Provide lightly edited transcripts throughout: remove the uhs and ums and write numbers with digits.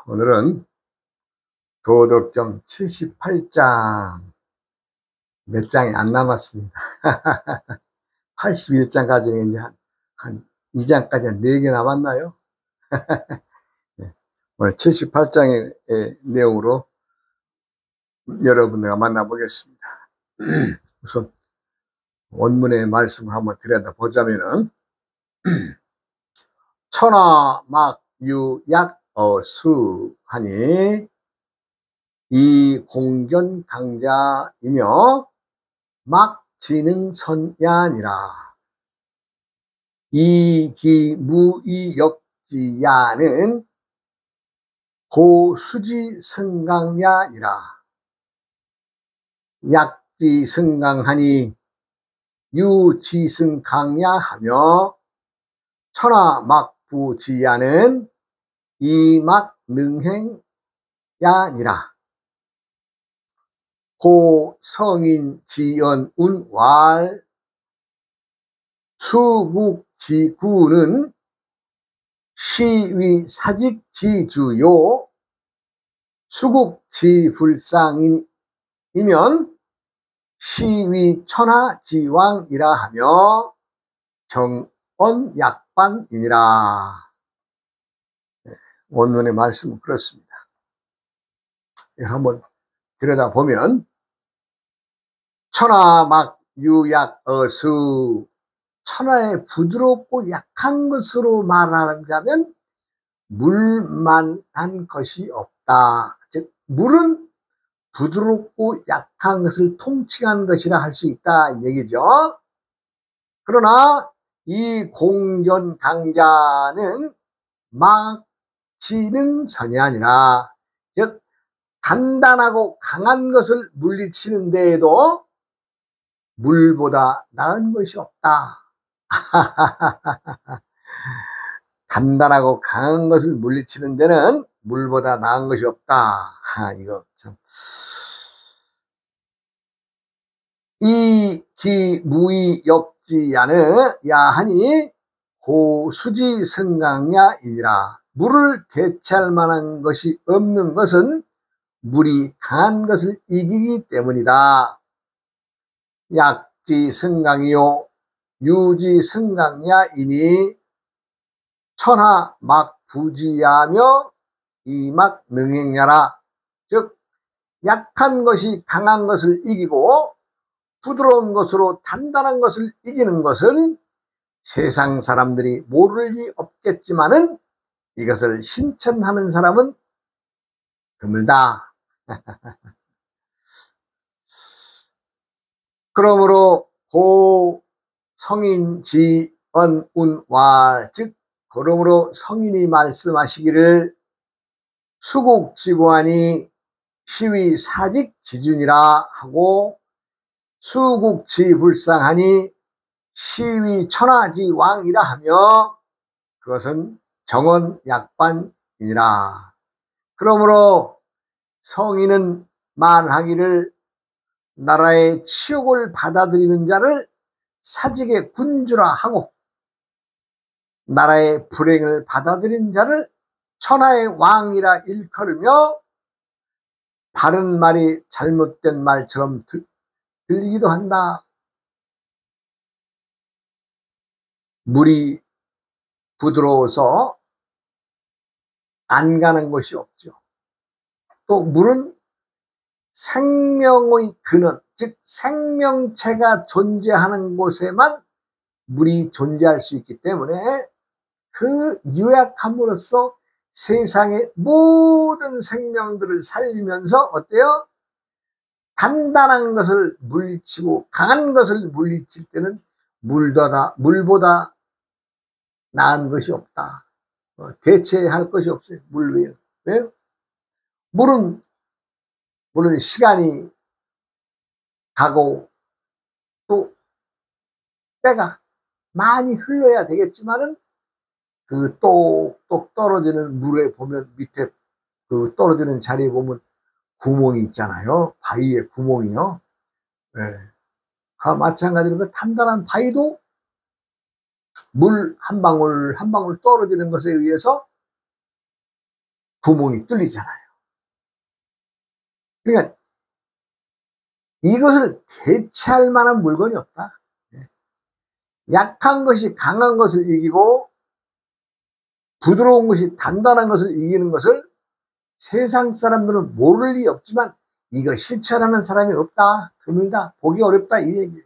오늘은 도덕점 78장 몇 장이 안 남았습니다. 81장까지는 이제 한 2장까지 한 4개 남았나요? 오늘 78장의 내용으로 여러분들과 만나보겠습니다. 우선 원문의 말씀을 한번 들여다보자면은 천하 막유약 어수 하니 이 공견 강자이며 막 지능 선야니라. 이기 무이 역지야는 고수지 승강야니라. 약지 승강하니 유지승 강야하며 천하 막부지야는 이막 능행야니라. 고 성인 지연 운왈 수국 지구는 시위 사직 지주요 수국 지불상이면 시위 천하 지왕이라 하며 정언 약반이니라. 원문의 말씀은 그렇습니다. 한번 들여다보면 천하 막 유약 어수, 천하의 부드럽고 약한 것으로 말하자면 물만한 것이 없다. 즉 물은 부드럽고 약한 것을 통칭한 것이라 할 수 있다 이 얘기죠. 그러나 이 공견 강자는 막 지능 선이 아니라, 즉 단단하고 강한 것을 물리치는 데에도 물보다 나은 것이 없다. 단단하고 강한 것을 물리치는 데는 물보다 나은 것이 없다. 이거 참. 이기 무이 역지야는 야하니 고수지 승강야이니라. 물을 대체할 만한 것이 없는 것은 물이 강한 것을 이기기 때문이다. 약지 승강이요 유지 승강야이니 천하 막 부지야며 이막 능행야라. 즉 약한 것이 강한 것을 이기고 부드러운 것으로 단단한 것을 이기는 것은 세상 사람들이 모를 리 없겠지만은 이것을 신천하는 사람은 드물다. 그러므로 고 성인 지언 운왈, 즉 그러므로 성인이 말씀하시기를 수국지구하니 시위 사직 지준이라 하고 수국지불상하니 시위 천하지왕이라 하며 그것은 정언 약반이니라. 그러므로 성인은 말하기를 나라의 치욕을 받아들이는 자를 사직의 군주라 하고 나라의 불행을 받아들인 자를 천하의 왕이라 일컬으며 바른 말이 잘못된 말처럼 들리기도 한다. 물이 부드러워서 안 가는 곳이 없죠. 또 물은 생명의 근원, 즉 생명체가 존재하는 곳에만 물이 존재할 수 있기 때문에 그 유약함으로써 세상의 모든 생명들을 살리면서 어때요? 단단한 것을 물리치고 강한 것을 물리칠 때는 물보다 나은 것이 없다. 대체할 것이 없어요. 물 외에. 왜요? 물은 시간이 가고 또 때가 많이 흘러야 되겠지만은 그 똑똑 떨어지는 물에 보면 밑에 그 떨어지는 자리에 보면 구멍이 있잖아요. 바위에 구멍이요. 네. 그 마찬가지로 그 단단한 바위도 물 한 방울 한 방울 떨어지는 것에 의해서 구멍이 뚫리잖아요. 그러니까 이것을 대체할 만한 물건이 없다. 약한 것이 강한 것을 이기고 부드러운 것이 단단한 것을 이기는 것을 세상 사람들은 모를 리 없지만 이거 실천하는 사람이 없다. 드물다. 보기 어렵다. 이 얘기예요.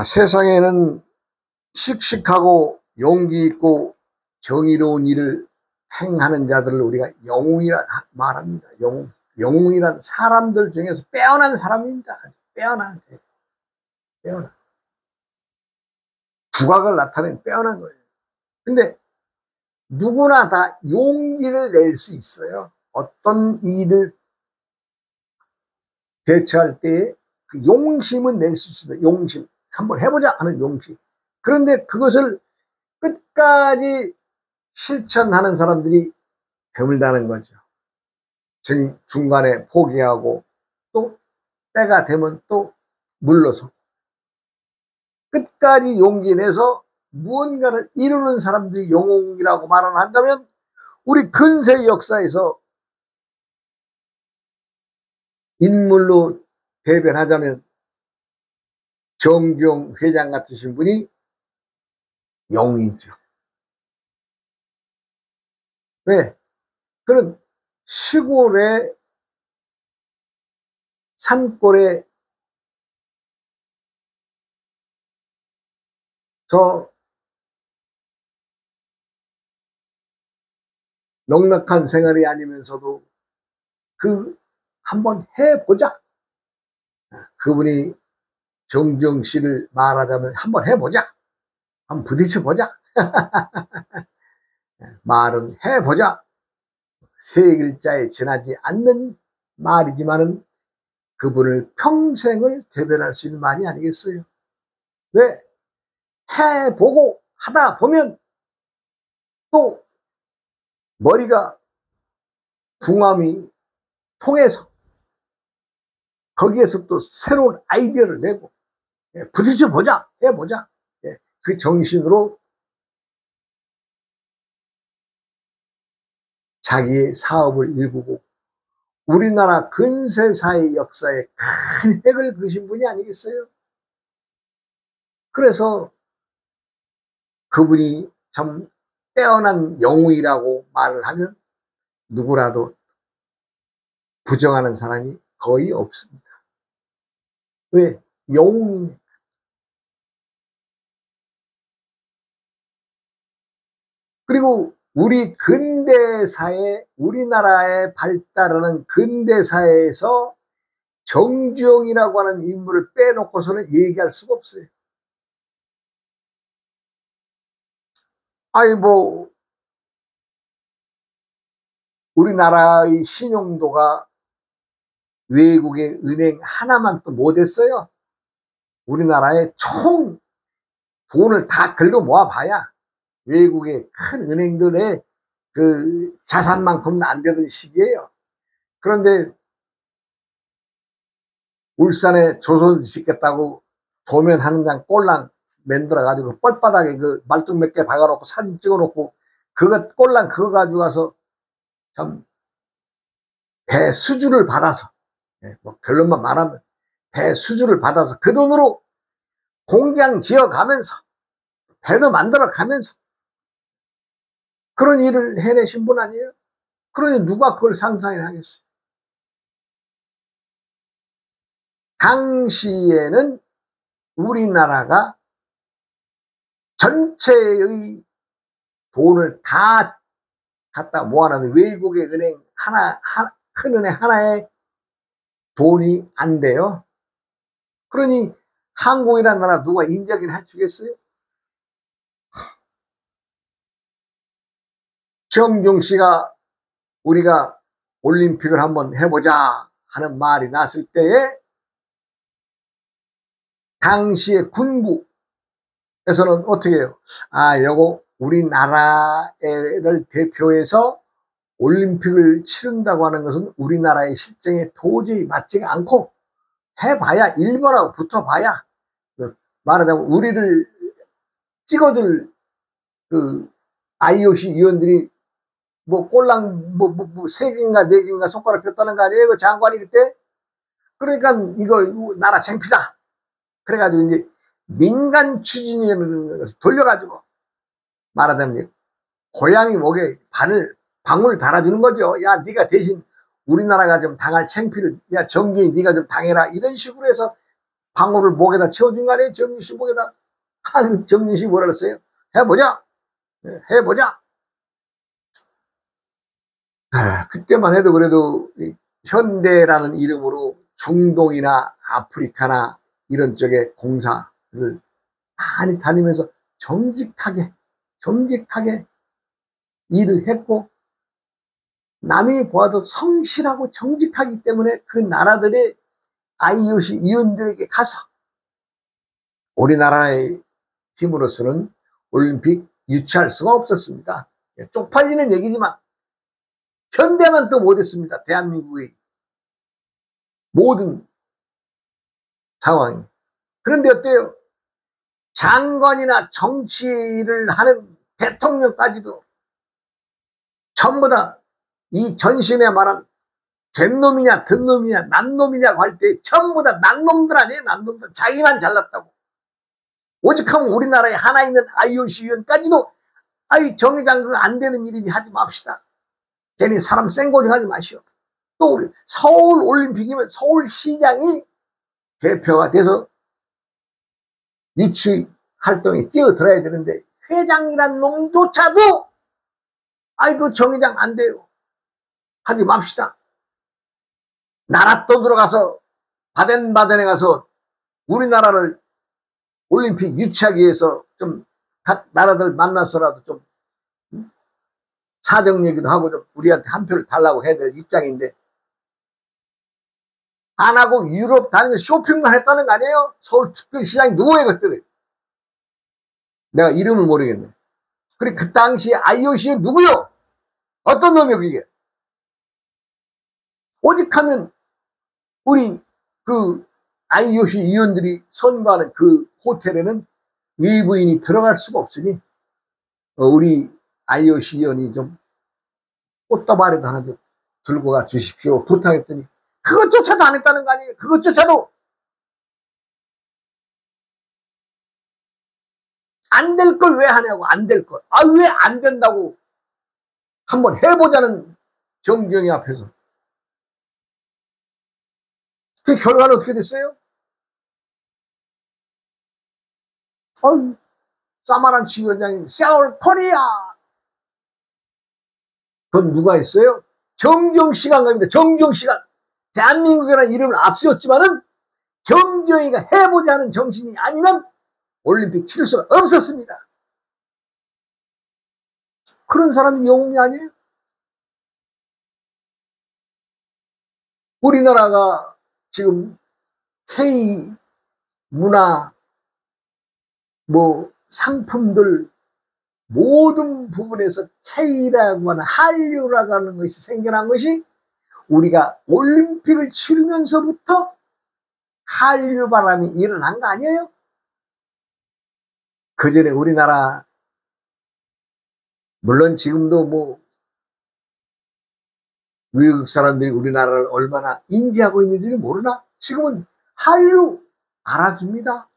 세상에는 씩씩하고 용기 있고 정의로운 일을 행하는 자들을 우리가 영웅이라 말합니다. 영웅이란 사람들 중에서 빼어난 사람입니다. 빼어난. 두각을 나타낸 빼어난 거예요. 근데 누구나 다 용기를 낼 수 있어요. 어떤 일을 대처할 때 그 용심은 낼 수 있어요. 용심. 한번 해보자 하는 용심. 그런데 그것을 끝까지 실천하는 사람들이 드물다는 거죠. 중간에 포기하고 또 때가 되면 또 물러서 끝까지 용기 내서 무언가를 이루는 사람들이 영웅이라고 말을 한다면 우리 근세 역사에서 인물로 대변하자면 정주영 회장 같으신 분이 영웅이죠. 왜? 그런 시골의 산골에 넉넉한 생활이 아니면서도 한번 해보자. 그분이 정주영 씨를 말하자면 한번 해보자. 한번 부딪혀보자. 말은 해보자. 세 글자에 지나지 않는 말이지만은 그분을 평생을 대변할 수 있는 말이 아니겠어요. 왜? 해보고 하다 보면 또 머리가 궁합이 통해서 거기에서 또 새로운 아이디어를 내고 부딪혀보자. 해보자. 그 정신으로 자기의 사업을 일구고 우리나라 근세사의 역사에 큰 획을 그으신 분이 아니겠어요? 그래서 그분이 참 빼어난 영웅이라고 말을 하면 누구라도 부정하는 사람이 거의 없습니다. 왜? 영웅이니까. 그리고 우리 근대사에 우리나라에 발달하는 근대사에서 정주영이라고 하는 인물을 빼놓고서는 얘기할 수가 없어요. 아니 우리나라의 신용도가 외국의 은행 하나만 또 못했어요. 우리나라에 총 돈을 다 긁어 모아봐야 외국의 큰 은행들의 그 자산만큼은 안 되던 시기예요. 그런데 울산에 조선 짓겠다고 도면 한 장 꼴랑 만들어 가지고 뻘바닥에 그 말뚝 몇 개 박아놓고 사진 찍어놓고 그거 꼴랑 그거 가지고 가서 참 배수주를 받아서 결론만 말하면 배수주를 받아서 그 돈으로 공장 지어가면서 배도 만들어 가면서 그런 일을 해내신 분 아니에요? 그러니 누가 그걸 상상을 하겠어요? 당시에는 우리나라가 전체의 돈을 다 갖다 모아놨는데 외국의 은행 큰 은행 하나에 돈이 안 돼요. 그러니 한국이라는 나라 누가 인정을 해주겠어요? 정중 씨가 우리가 올림픽을 한번 해보자 하는 말이 났을 때에 당시의 군부에서는 어떻게 해요? 요거 우리나라를 대표해서 올림픽을 치른다고 하는 것은 우리나라의 실정에 도저히 맞지가 않고 해봐야 일본하고 붙어봐야 말하자면 우리를 찍어줄 그 IOC 위원들이 뭐 꼴랑 세 개인가 네 개인가 손가락 폈다는 거 아니에요? 그 장관이 그때. 그러니까 이거 나라 창피다. 그래가지고 이제 민간 추진위원회를 돌려가지고 말하자면 고양이 목에 방울 달아주는 거죠. 야, 네가 대신 우리나라가 좀 당할 창피를, 야, 정기에 네가 좀 당해라. 이런 식으로 해서 방울을 목에다 채워준 거 아니에요? 정진 씨 목에다. 정진 씨 뭐라 그랬어요? 해보자. 해보자. 그때만 해도 그래도 현대라는 이름으로 중동이나 아프리카나 이런 쪽에 공사를 많이 다니면서 정직하게 일을 했고, 남이 보아도 성실하고 정직하기 때문에 그 나라들의 IOC 위원들에게 가서 우리나라의 힘으로서는 올림픽 유치할 수가 없었습니다. 쪽팔리는 얘기지만 현대만 또 못했습니다. 대한민국의 모든 상황이. 그런데 어때요? 장관이나 정치를 하는 대통령까지도 전부 다 이 전신에 말한 된 놈이냐 든 놈이냐 난 놈이냐고 할 때 전부 다 난 놈들 아니에요. 난 놈들. 자기만 잘났다고. 오직하면 우리나라에 하나 있는 IOC 위원까지도 정의장 그거 안 되는 일이니 하지 맙시다. 괜히 사람 쌩고리 하지 마시오. 또 우리 서울 올림픽이면 서울시장이 대표가 돼서 유치 활동에 뛰어들어야 되는데 회장이란 놈조차도 그 정의장 안 돼요. 하지 맙시다. 나라 또 들어가서 바덴바덴에 가서 우리나라를 올림픽 유치하기 위해서 좀 각 나라들 만나서라도 좀 사정 얘기도 하고 좀 우리한테 한 표를 달라고 해야 될 입장인데 안 하고 유럽 다니면서 쇼핑만 했다는 거 아니에요? 서울특별시장이 누구예요 그때는? 내가 이름을 모르겠네. 그리고 그 당시에 IOC는 누구요? 어떤 놈이요 그게? 오직하면 우리 그 IOC 위원들이 선거하는 그 호텔에는 외부인이 들어갈 수가 없으니 우리 IOC 위원이 좀 꽃다발에도 하나 좀 들고 가 주십시오 부탁했더니 그것조차도 안 했다는 거 아니에요? 그것조차도 안 될 걸 왜 하냐고. 안 될 걸. 왜 안 된다고 한번 해보자는 정경이 앞에서. 그 결과는 어떻게 됐어요? 사마란치 위원장이 세월 코리아. 그건 누가 했어요? 정경씨가 한 겁니다. 정경씨가. 대한민국이라는 이름을 앞세웠지만은 정경이가 해보자는 정신이 아니면 올림픽 칠 수가 없었습니다. 그런 사람이 영웅이 아니에요? 우리나라가 지금 K 문화 상품들 모든 부분에서 K라고 하는 한류라고 하는 것이 생겨난 것이 우리가 올림픽을 치르면서부터 한류 바람이 일어난 거 아니에요? 그 전에 우리나라 물론 지금도 외국 사람들이 우리나라를 얼마나 인지하고 있는지 모르나? 지금은 한류 알아줍니다.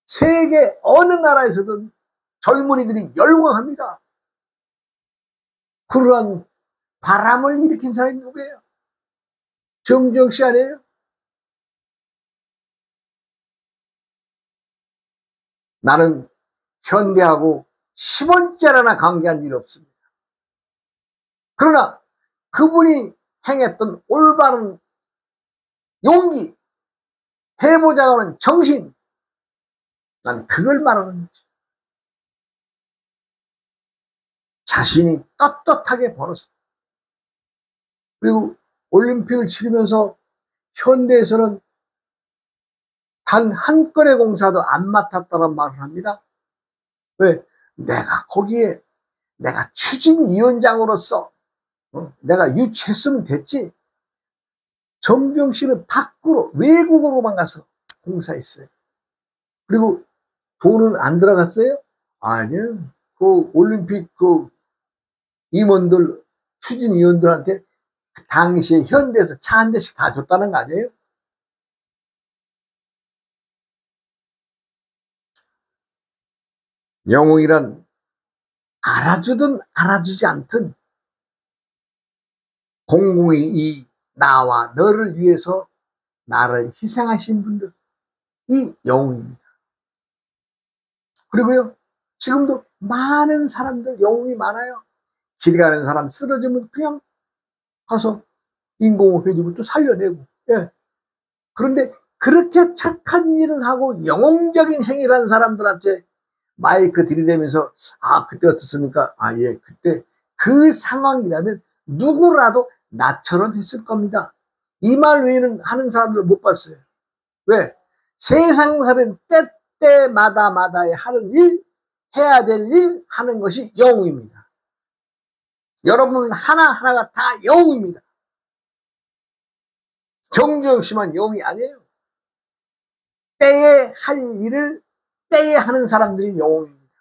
세계 어느 나라에서든 젊은이들이 열광합니다. 그러한 바람을 일으킨 사람이 누구예요? 정경 씨 아니에요? 나는 현대하고 10원짜리나 관계한 일 없습니다. 그러나 그분이 행했던 올바른 용기, 해보자고 하는 정신, 난 그걸 말하는 거지. 자신이 떳떳하게 벌어서. 그리고 올림픽을 치르면서 현대에서는 단 한 건의 공사도 안 맡았다는 말을 합니다. 왜? 내가 거기에 내가 추진위원장으로서 내가 유치했으면 됐지. 정경 씨는 밖으로 외국으로만 가서 공사했어요. 그리고 돈은 안 들어갔어요? 아니요. 그 올림픽 그 임원들, 추진위원들한테 그 당시에 현대에서 차 한 대씩 다 줬다는 거 아니에요? 영웅이란 알아주든 알아주지 않든 공공이 이 나와 너를 위해서 나를 희생하신 분들, 이 영웅입니다. 그리고요, 지금도 많은 사람들, 영웅이 많아요. 길 가는 사람 쓰러지면 그냥 가서 인공호흡 해주고 또 살려내고. 예. 그런데 그렇게 착한 일을 하고 영웅적인 행위를 한 사람들한테 마이크 들이대면서, 아, 그때 어떻습니까? 아, 예, 그때 그 상황이라면 누구라도 나처럼 했을 겁니다. 이 말 외에는 하는 사람들 못 봤어요. 왜? 세상 살은 때때마다마다에 하는 일, 해야 될 일 하는 것이 영웅입니다. 여러분 하나하나가 다 영웅입니다. 정주영 씨만 영웅이 아니에요. 때에 할 일을 때에 하는 사람들이 영웅입니다.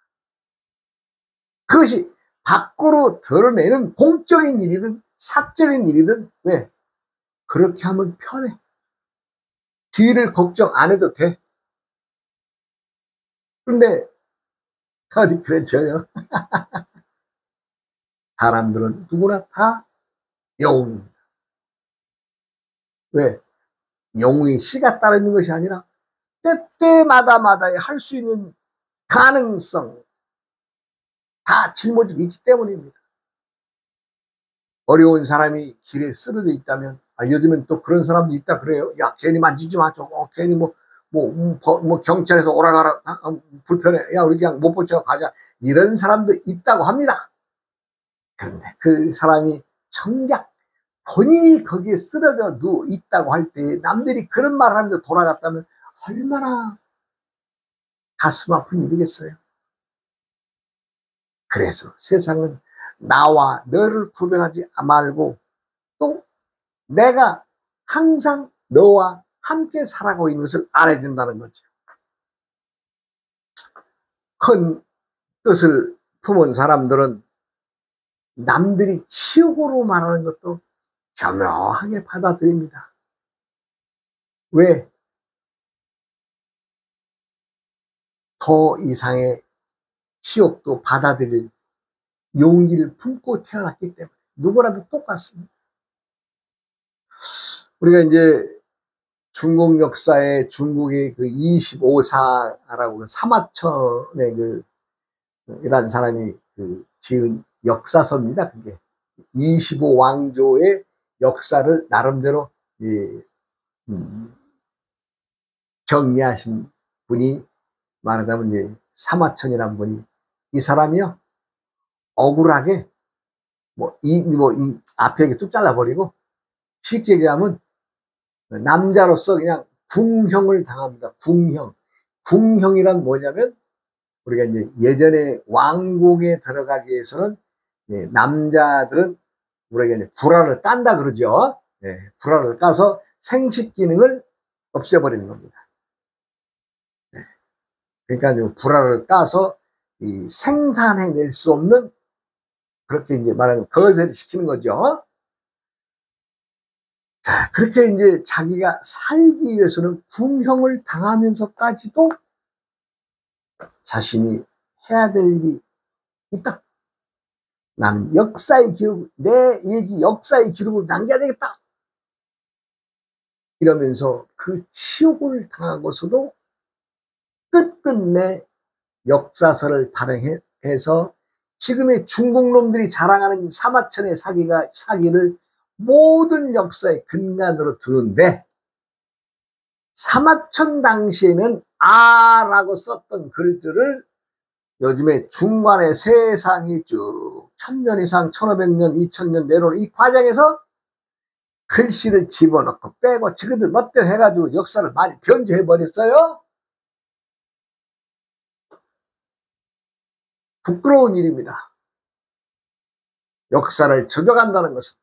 그것이 밖으로 드러내는 공적인 일이든 사적인 일이든, 왜? 그렇게 하면 편해. 뒤를 걱정 안 해도 돼. 그런데 어디 그랬죠요? 사람들은 누구나 다 영웅입니다. 왜? 영웅이 씨가 따르는 것이 아니라 때때마다마다에 할 수 있는 가능성, 다 짊어지고 있기 때문입니다. 어려운 사람이 길에 쓰러져 있다면, 아, 요즘엔 또 그런 사람도 있다 그래요. 야, 괜히 만지지 마. 괜히 경찰에서 오라가라. 불편해. 야, 우리 그냥 못 보쳐 가자. 이런 사람도 있다고 합니다. 그런데 그 사람이 정작 본인이 거기에 쓰러져 있다고 할 때 남들이 그런 말을 하면서 돌아갔다면 얼마나 가슴 아픈 일이겠어요. 그래서 세상은 나와 너를 구별하지 말고 또 내가 항상 너와 함께 살아가고 있는 것을 알아야 된다는 거죠. 큰 뜻을 품은 사람들은 남들이 치욕으로 말하는 것도 겸허하게 받아들입니다. 왜? 더 이상의 치욕도 받아들일 용기를 품고 태어났기 때문에 누구라도 똑같습니다. 우리가 이제 중국 역사에 중국의 그 25사라고 그 사마천의 그 이란 사람이 그 지은 역사서입니다. 그게 25왕조의 역사를 나름대로 음, 정리하신 분이, 말하자면 이제 사마천이라는 분이, 이 사람이요 억울하게 이 앞에 뚝 잘라버리고 쉽게 얘기하면 남자로서 그냥 궁형을 당합니다. 궁형. 궁형이란 뭐냐면 우리가 이제 예전에 왕궁에 들어가기 위해서는 남자들은 우리가 이제 불화를 깐다 그러죠. 불화를 까서 생식 기능을 없애버리는 겁니다. 그러니까 불화를 까서 이 생산해낼 수 없는, 그렇게 이제 말하는 거세를 시키는 거죠. 그렇게 이제 자기가 살기 위해서는 궁형을 당하면서까지도 자신이 해야 될 일이 있다. 나는 역사의 기록, 내 얘기 역사의 기록을 남겨야 되겠다. 이러면서 그 치욕을 당하고서도 끝끝내 역사서를 발행해서 지금의 중국 놈들이 자랑하는 사마천의 사기를 모든 역사의 근간으로 두는데, 사마천 당시에는 아라고 썼던 글들을 요즘에 중간에 세상이 쭉 1000년 이상 1500년 2000년 내려오는 이 과정에서 글씨를 집어넣고 빼고 지그들 멋대로 해가지고 역사를 많이 변조해버렸어요. 부끄러운 일입니다. 역사를 조져간다는 것은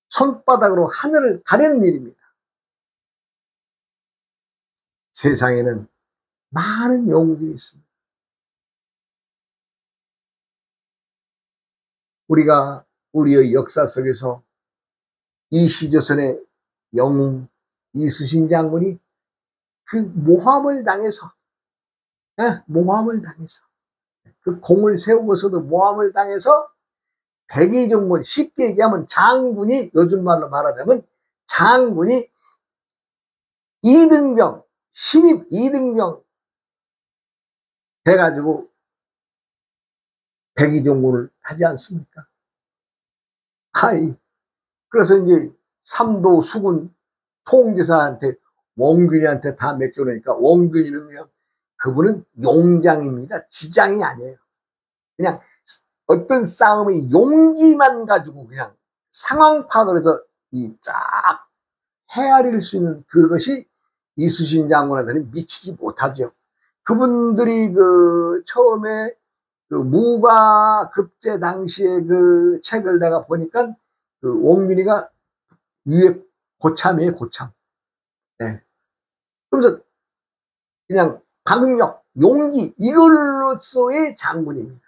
손바닥으로 하늘을 가리는 일입니다. 세상에는 많은 영웅들이 있습니다. 우리가 우리의 역사 속에서 이시조선의 영웅 이순신 장군이 그 모함을 당해서, 모함을 당해서, 그 공을 세우고서도 모함을 당해서 백의종군, 쉽게 얘기하면 장군이, 요즘 말로 말하자면 장군이 이등병, 신입 이등병 돼가지고 백의종군을 하지 않습니까? 그래서 이제 삼도 수군 통지사한테, 원균이한테 다 맡겨놓으니까 원균이는 그냥, 그분은 용장입니다. 지장이 아니에요. 그냥 어떤 싸움의 용기만 가지고 그냥 상황 파악을 해서 이 쫙 헤아릴 수 있는 그것이 이순신 장군한테는 미치지 못하죠. 그분들이 그 처음에 그 무과급제 당시에 그 책을 내가 보니까 그 원균이가 위에 고참이에요, 고참. 네. 그래서 그냥 방역, 용기, 이걸로서의 장군입니다.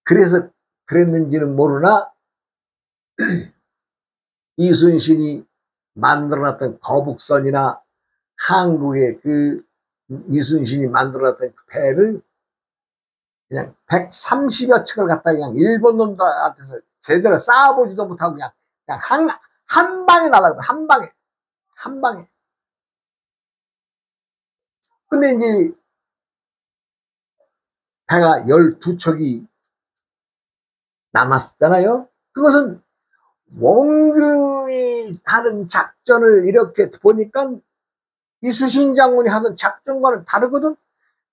그래서 그랬는지는 모르나 이순신이 만들어놨던 거북선이나 한국의 그 이순신이 만들어놨던 그 배를 그냥 130여 척을 갖다 그냥 일본 놈들한테서 제대로 쌓아보지도 못하고 그냥 한 방에 날아가다, 한 방에. 한 방에. 근데 이제 배가 12척이 남았었잖아요. 그것은 원균이 하는 작전을 이렇게 보니까 이순신 장군이 하던 작전과는 다르거든.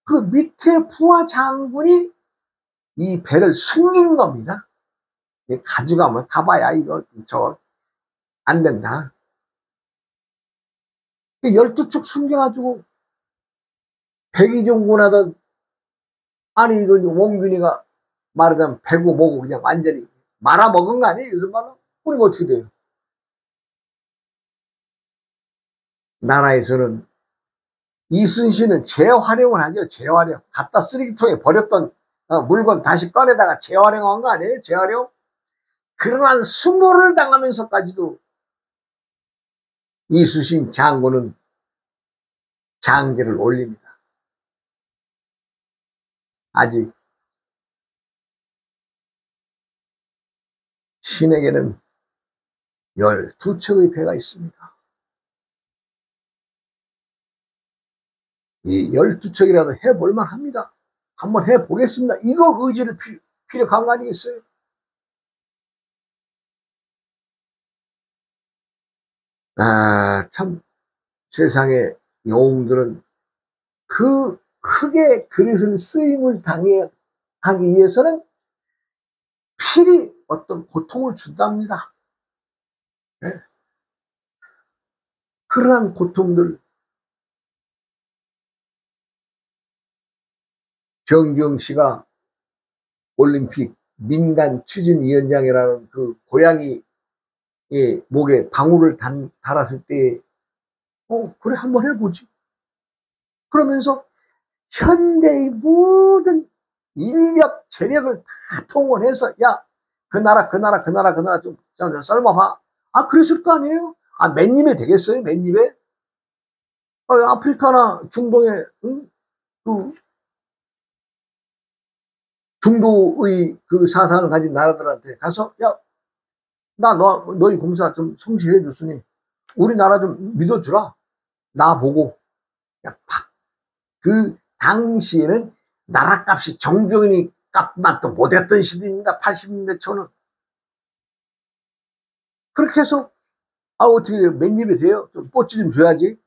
그 밑에 부하 장군이 이 배를 숨긴 겁니다. 가져가면 가봐야 이거 안 된다. 12척 숨겨가지고 백의종군 하던, 아니 이거 원균이가 말하자면 배고 뭐고 그냥 완전히 말아먹은 거 아니에요, 요즘 말로? 그리고 어떻게 돼요? 나라에서는 이순신은 재활용을 하죠. 재활용. 갖다 쓰레기통에 버렸던 물건 다시 꺼내다가 재활용한 거 아니에요? 재활용. 그러한 수모를 당하면서까지도 이순신 장군은 장계를 올립니다. 아직 신에게는 12척의 배가 있습니다. 이 12척이라도 해볼만 합니다. 한번 해보겠습니다. 이거 의지를 피력한 거 아니겠어요? 참 세상의 영웅들은 그 크게 그릇을 쓰임을 하기 위해서는 필히 어떤 고통을 준답니다. 네? 그러한 고통들, 정주영 씨가 올림픽 민간 추진위원장이라는 그 고양이 목에 방울을 달았을 때, 그래, 한번 해보지. 그러면서 현대의 모든 인력, 재력을 다 동원해서, 야, 그 나라 좀 썰어봐. 그랬을 거 아니에요? 맨입에 되겠어요? 맨입에? 아프리카나 중동에, 응? 그 중도의 그 사상을 가진 나라들한테 가서, 야, 너희 공사 좀 성실해 줬으니 우리나라 좀 믿어주라. 나 보고. 그 당시에는 나라 값이 정경인이 값만 또 못했던 시대입니다. 80년대 초는. 그렇게 해서, 어떻게 맨입이 돼요? 좀 뽀찌 좀 줘야지.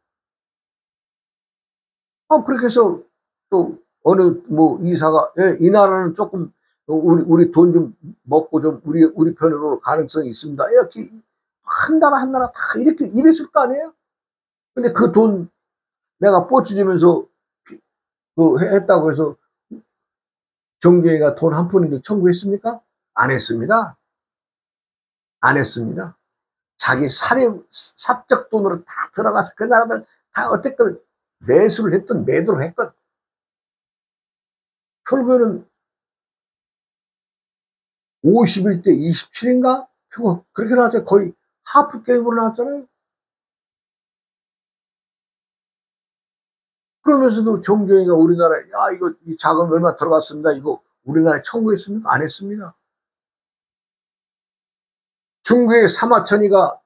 그렇게 해서 또 어느 이사가, 이 나라는 조금 우리 돈 좀 먹고 좀 우리 편으로 가능성이 있습니다. 이렇게 한 나라 다 이렇게 이랬을 거 아니에요? 근데 그 돈 내가 뽀찌 주면서 했다고 해서 정경이가 돈 한 푼이도 청구했습니까? 안 했습니다. 안 했습니다. 자기 사적 돈으로 다 들어가서 그 나라들 다 어쨌든 매수를 했던, 매도를 했건, 결국에는 51대 27인가? 그렇게 나왔죠. 거의 하프 게임으로 나왔잖아요. 그러면서도 정경이가 우리나라에, 야, 이거, 이 자금 얼마 들어갔습니다. 이거 우리나라에 청구했습니까? 안 했습니다. 중국의 사마천이가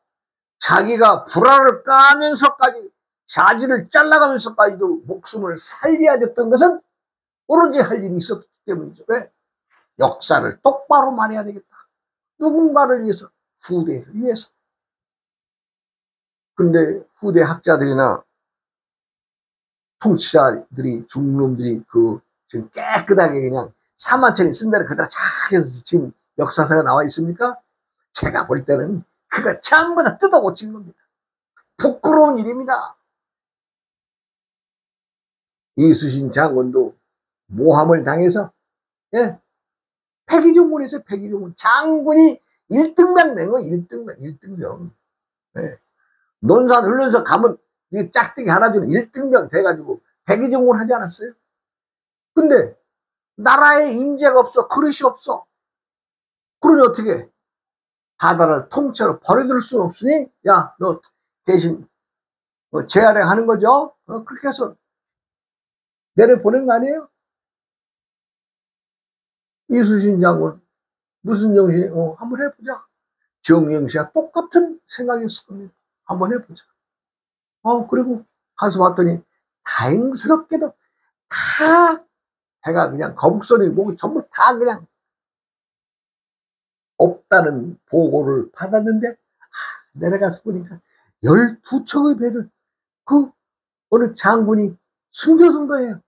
자기가 불알을 까면서까지, 자지를 잘라가면서까지도 목숨을 살려야 됐던 것은 오로지 할 일이 있었기 때문이죠. 왜? 역사를 똑바로 말해야 되겠다. 누군가를 위해서, 후대를 위해서. 근데 후대 학자들이나 통치자들이, 중놈들이 지금 깨끗하게 그냥 사마천이 쓴 대로 그대로 쫙 해서 지금 역사사가 나와 있습니까? 제가 볼 때는 그거 전부 다 뜯어 고친 겁니다. 부끄러운 일입니다. 이수신 장군도 모함을 당해서, 예, 폐기종군에서 폐기종군. 장군이 1등병 낸 거, 1등병, 1등병. 예. 논산 훈련소 가면 이 짝대기 하나 주는 1등병 돼가지고 폐기종군 하지 않았어요? 근데 나라에 인재가 없어, 그릇이 없어. 그러니 어떻게 바다를 통째로 버려둘 수는 없으니, 야, 너 대신 재활용 하는 거죠? 그렇게 해서 내려보낸 거 아니에요? 이수신 장군 무슨 정신이, 한번 해보자. 정영 씨와 똑같은 생각이었을 겁니다. 한번 해보자. 그리고 가서 봤더니 다행스럽게도 다 배가 그냥 거북선이 목이 전부 다 그냥 없다는 보고를 받았는데, 내려가서 보니까 12척의 배를 그 어느 장군이 숨겨둔 거예요.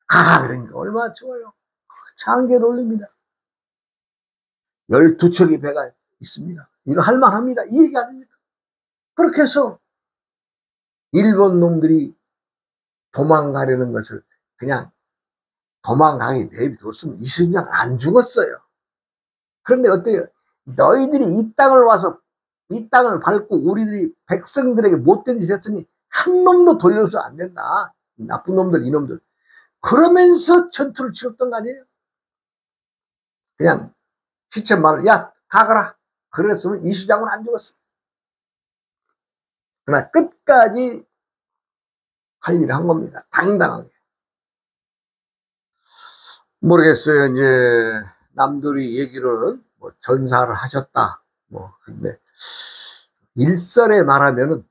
그러니까 얼마나 좋아요. 장계를 올립니다. 12척의 배가 있습니다. 이거 할만합니다. 이 얘기 아닙니까? 그렇게 해서 일본 놈들이 도망가려는 것을 그냥 도망가게 내비뒀으면 이순신장은 안 죽었어요. 그런데 어때요? 너희들이 이 땅을 와서 이 땅을 밟고 우리들이 백성들에게 못된 짓 했으니 한 놈도 돌려서 안 된다. 나쁜 놈들, 이놈들. 그러면서 전투를 치렀던 거 아니에요? 그냥 시체 말을, 야, 가거라. 그랬으면 이수장은 안 죽었어. 그러나 끝까지 할 일을 한 겁니다. 당당하게. 모르겠어요. 이제 남들이 얘기를 뭐 전사를 하셨다. 근데 일설에 말하면은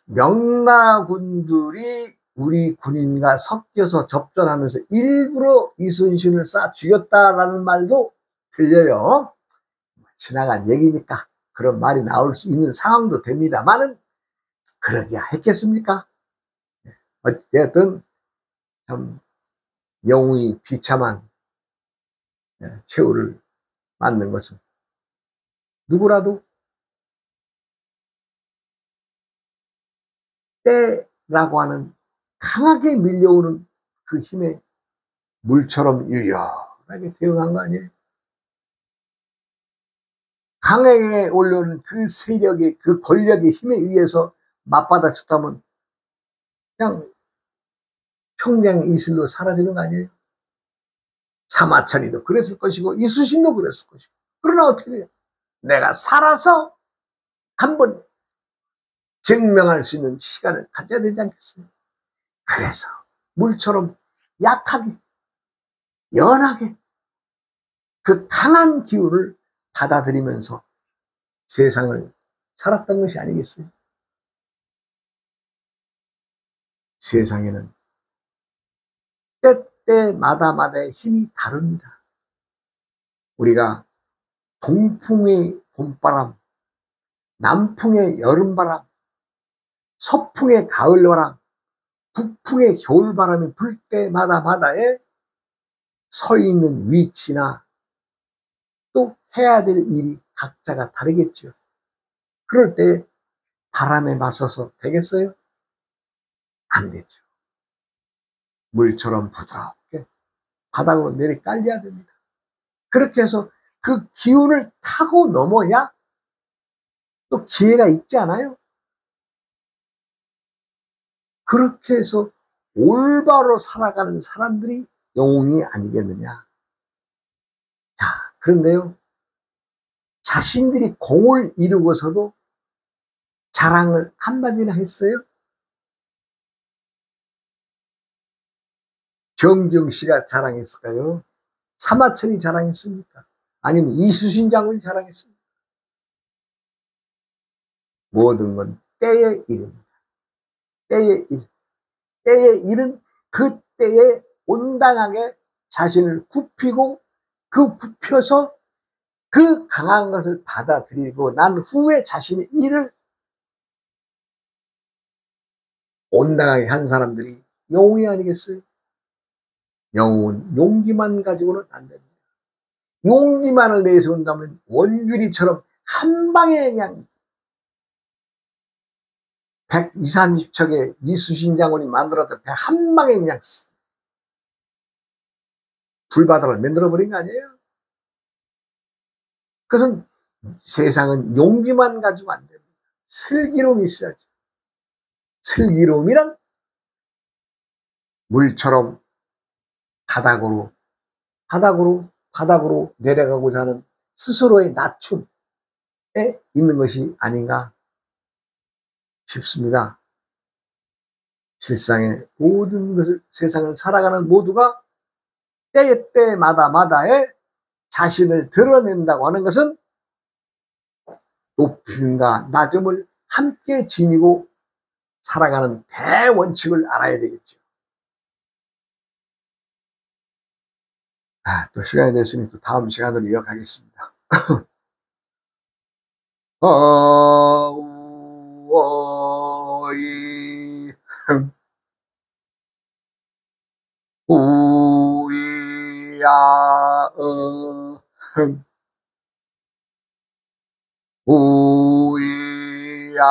명나군들이 우리 군인과 섞여서 접전하면서 일부러 이순신을 쏴 죽였다라는 말도 들려요. 지나간 얘기니까 그런 말이 나올 수 있는 상황도 됩니다만은 그러기야 했겠습니까? 어쨌든 참 영웅이 비참한 최후를 맞는 것은 누구라도 때라고 하는 강하게 밀려오는 그 힘에 물처럼 유연하게 대응한 거 아니에요? 강하게 올려오는 그 세력의, 그 권력의 힘에 의해서 맞받아쳤다면 그냥 평생 이슬로 사라지는 거 아니에요? 사마천이도 그랬을 것이고 이수신도 그랬을 것이고. 그러나 어떻게 돼요? 내가 살아서 한번 증명할 수 있는 시간을 가져야 되지 않겠어요? 그래서 물처럼 약하게, 연하게 그 강한 기운을 받아들이면서 세상을 살았던 것이 아니겠어요? 세상에는 때때마다마다의 힘이 다릅니다. 우리가 동풍의 봄바람, 남풍의 여름바람, 서풍의 가을바람, 북풍의 겨울바람이 불 때마다마다에 서 있는 위치나 또 해야 될 일이 각자가 다르겠죠. 그럴 때 바람에 맞서서 되겠어요? 안 되죠. 물처럼 부드럽게 바닥으로 내리 깔려야 됩니다. 그렇게 해서 그 기운을 타고 넘어야 또 기회가 있지 않아요? 그렇게 해서 올바로 살아가는 사람들이 영웅이 아니겠느냐. 자, 그런데요, 자신들이 공을 이루고서도 자랑을 한마디나 했어요? 정경 씨가 자랑했을까요? 사마천이 자랑했습니까? 아니면 이수신 장군이 자랑했습니까? 모든 건 때의 일입니다. 때의 일. 때의 일은 그 때에 온당하게 자신을 굽히고 그 굽혀서 그 강한 것을 받아들이고 난 후에 자신의 일을 온당하게 한 사람들이 영웅이 아니겠어요? 영웅은 용기만 가지고는 안 됩니다. 용기만을 내세운다면 원균이처럼 한 방에 그냥 120, 30척의 이수신 장군이 만들었던 배 한 방에 그냥 불바다를 만들어버린 거 아니에요? 그것은 세상은 용기만 가지고 안 됩니다. 슬기로움이 있어야죠. 슬기로움이란 물처럼 바닥으로 내려가고자 하는 스스로의 낮춤에 있는 것이 아닌가 싶습니다. 실상의 모든 것을, 세상을 살아가는 모두가 때마다에 자신을 드러낸다고 하는 것은 높임과 낮음을 함께 지니고 살아가는 대원칙을 알아야 되겠죠. 또 시간이 됐으니 또 다음 시간으로 이어가겠습니다. 어이 우이야 우이야